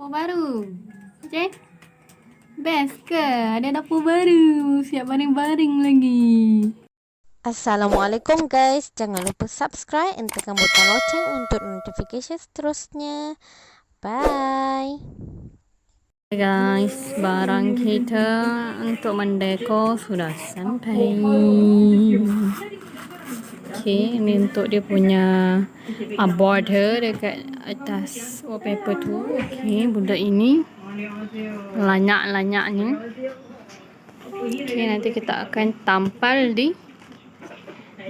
dapur baru. Bajet? Best ke? Ada dapur baru. Siap baring-baring lagi. Assalamualaikum guys, jangan lupa subscribe dan tekan butang loceng untuk notifikasi seterusnya. Bye. Guys, barang kita untuk mendeko sudah sampai. Okay, ini untuk dia punya border dekat atas wallpaper tu. Okay, budak ini lanyak-lanyaknya. Okay, nanti kita akan tampal di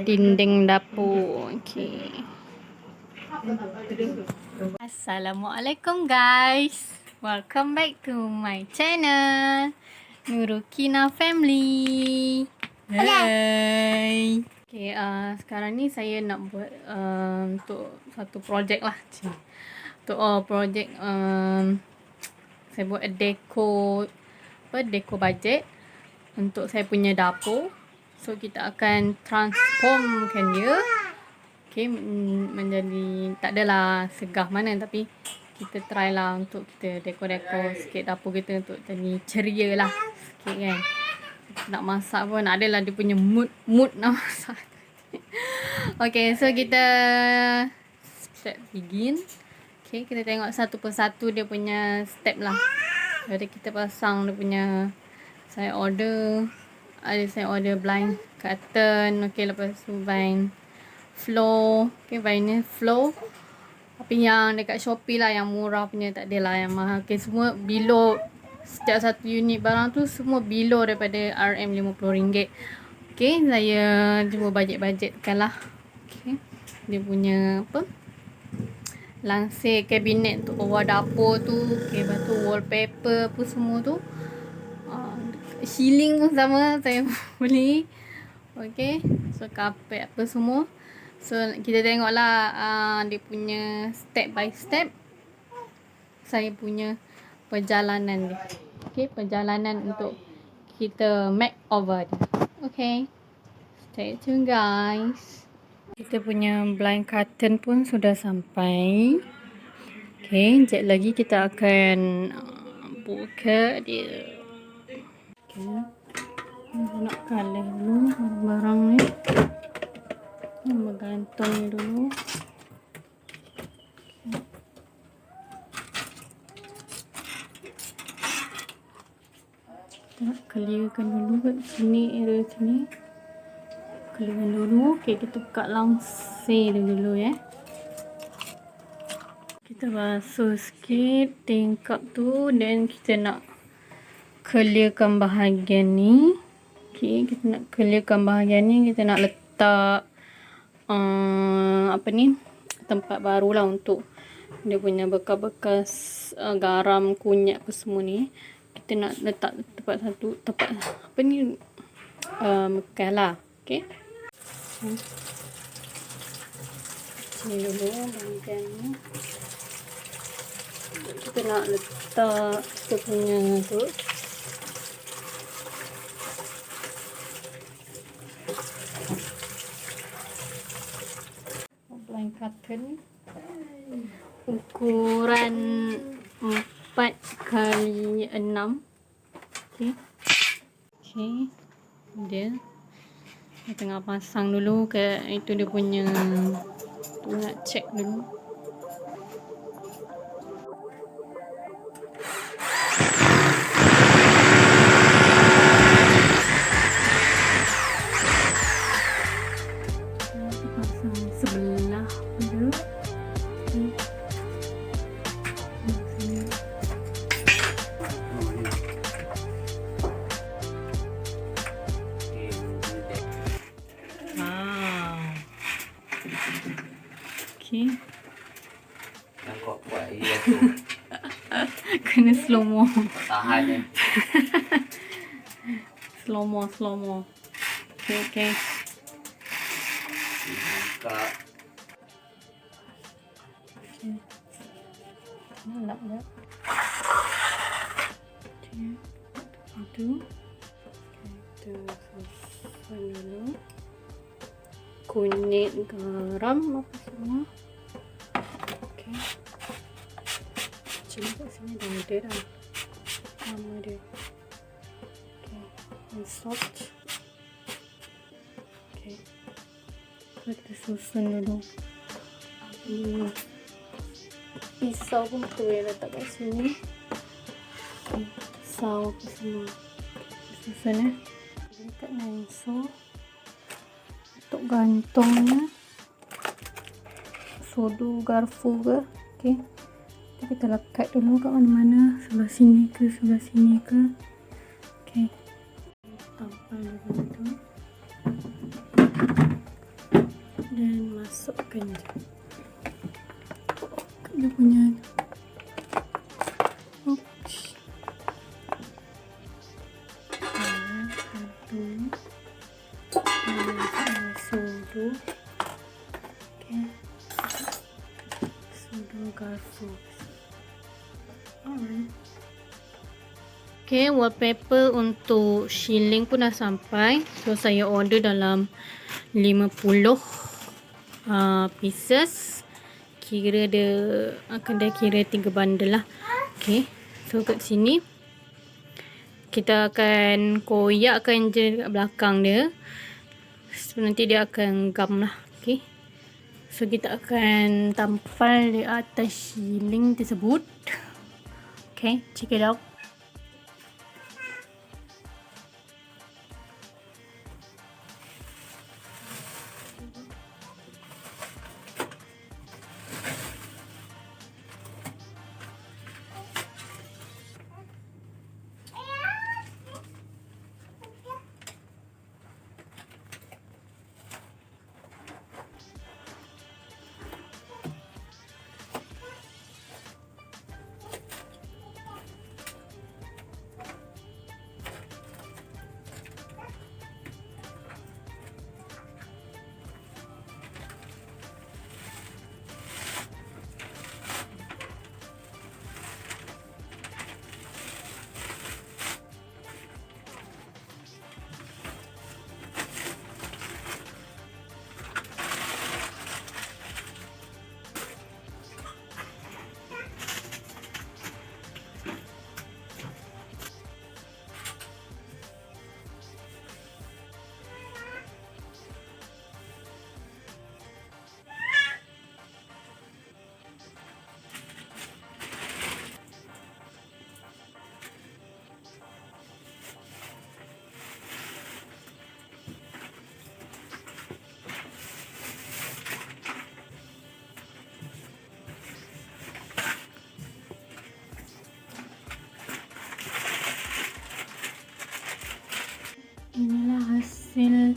dinding dapur. Okay. Assalamualaikum guys. Welcome back to my channel, Nurul family. Hai. Okay, sekarang ni saya nak buat untuk satu projek lah. Untuk projek saya buat deko bajet untuk saya punya dapur. So kita akan transformkan dia. Okay, menjadi tak adalah segah mana, tapi kita try lah untuk kita deko-deko sikit dapur kita untuk jadi ceria lah sikit kan. Nak masak pun adalah dia punya mood nak masak. Okay, so kita start begin. Okay, kita tengok satu persatu dia punya step lah. Jadi kita pasang dia punya, saya order blind curtain. Okay, lepas tu blind floor. Okay, blind floor. Tapi yang dekat Shopee lah, yang murah punya, tak adalah yang mahal. Okay, semua below. Setiap satu unit barang tu semua below daripada RM50. Okay, saya cuba bajet-bajetkan lah. Okay, dia punya apa, langsir kabinet untuk bawah dapur tu. Okay, lepas tu wallpaper apa semua tu. Ceiling pun sama saya beli. Okay, so carpet apa semua. So kita tengoklah dia punya step by step saya punya perjalanan dia. Okay, perjalanan untuk kita makeover dia. Okay, stay tune guys. Kita punya blind curtain pun sudah sampai. Okay, sekejap lagi kita akan buka dia. Okay, nak colour dulu barang ni. Bergantung dulu. Kita clearkan dulu kat sini, area sini. Clearkan dulu. Okay, kita buka langsir dulu ya. Kita basuh sikit tingkap tu, dan kita nak clearkan bahagian ni. Okay, kita nak clearkan bahagian ni. Kita nak letak apa ni, tempat baru lah untuk dia punya bekas-bekas garam, kunyit apa semua ni. Kita nak letak tempat apa ni, bekas lah. Okay, ni dulu bahagian ni. Kita nak letak kita punya tu. Blind curtain ukuran 4x6. Okay. Okay, dia saya tengah pasang dulu ke itu dia punya tu, nak check dulu. Sebelah dulu. Okay. Yang kau buat iya tu. Kena slow mo. Tahan ni. Slow mo. Okay. Buka. Okay. Nak tak? Okay. Itu. Kita susah dulu. Kunyit, garam apa semua. Okay. Coba Ini dah ada dah nama dia. Okay, and soft. Okay, kita susun dulu. Pisau pun kita boleh letak kat sini. Okay, pisau apa semua kita susun dekat Ninso. Untuk gantungnya Sudu garfu ke. Okay, kita lekat dulu kat mana-mana, sebelah sini ke sebelah sini ke. Okay, tampal dulu tu dan masukkan dia punya Sudu. Okay, Sudu garfu. Alright. Okay, wallpaper untuk shilling pun dah sampai. So saya order dalam 50 pieces. Kira dia kedai kira 3 bundle lah. Okay, so kat sini kita akan koyakkan je kat belakang dia. So, nanti dia akan gam lah. Okay, so kita akan tampal di atas shilling tersebut. Okay, check it out. Inilah hasil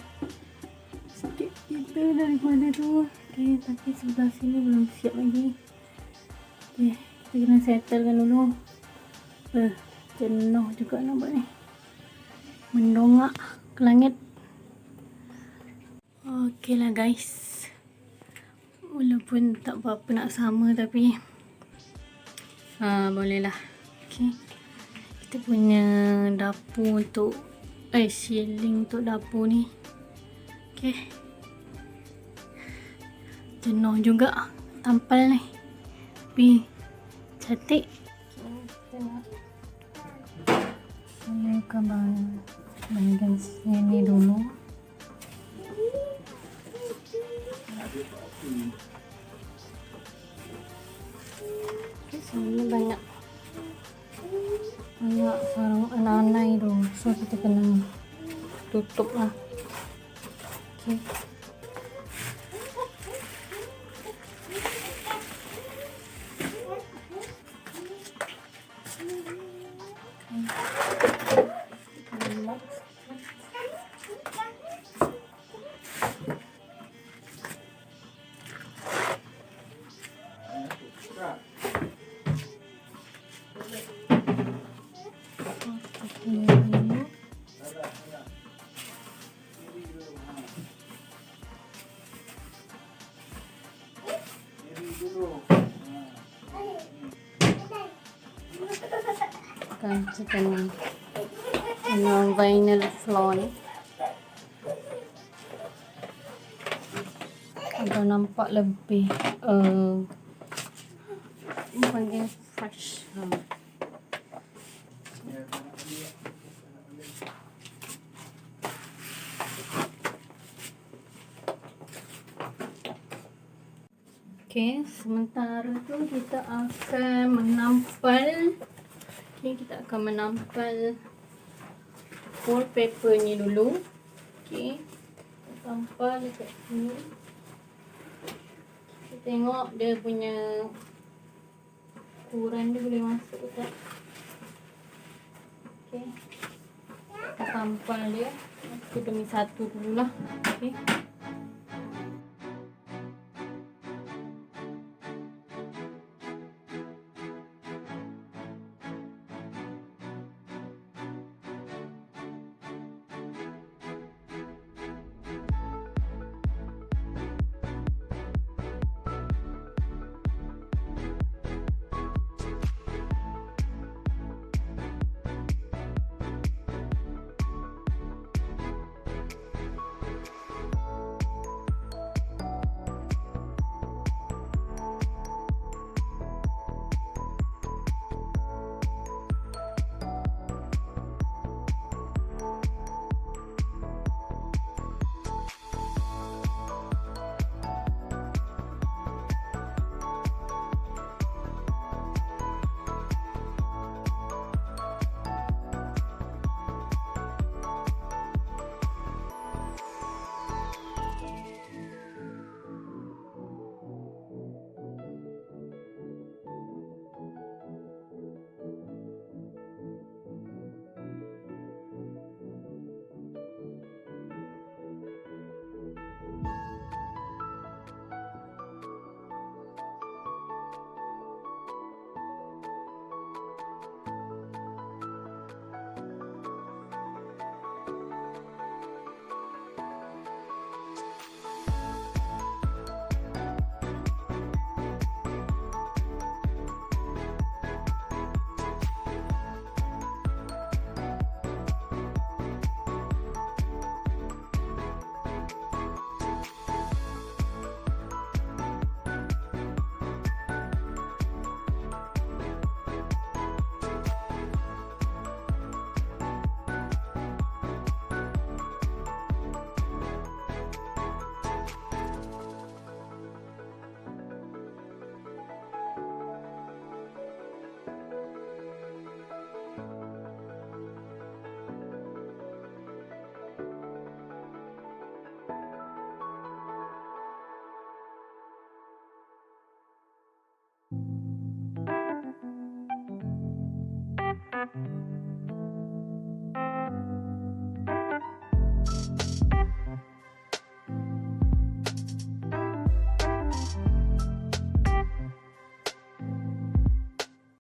sikit kita daripada tu. Okay, tapi sebelah sini belum siap lagi. Okay, kita kena settlekan dulu. Jenuh juga nampak ni, mendongak ke langit. Okay lah guys, walaupun tak berapa nak sama tapi boleh lah. Okay, kita punya dapur untuk shilling untuk dapur ni. Okay, jenuh juga tampal ni, tapi cantik. Saya akan bagian sini dulu. Okay, sini banyak sarung anak-anak tu, so kita kena tutup lah. Okay, kan kita nak vinyl floor ni agak nampak lebih bagian fresh. Okay, sementara tu kita akan menampal. Okay, kita akan menampal wallpaper ni dulu. Okay, kita tampal dekat sini. Kita tengok dia punya ukuran dia boleh masuk ke tak. Okay, kita tampal dia satu demi satu dululah. Okay.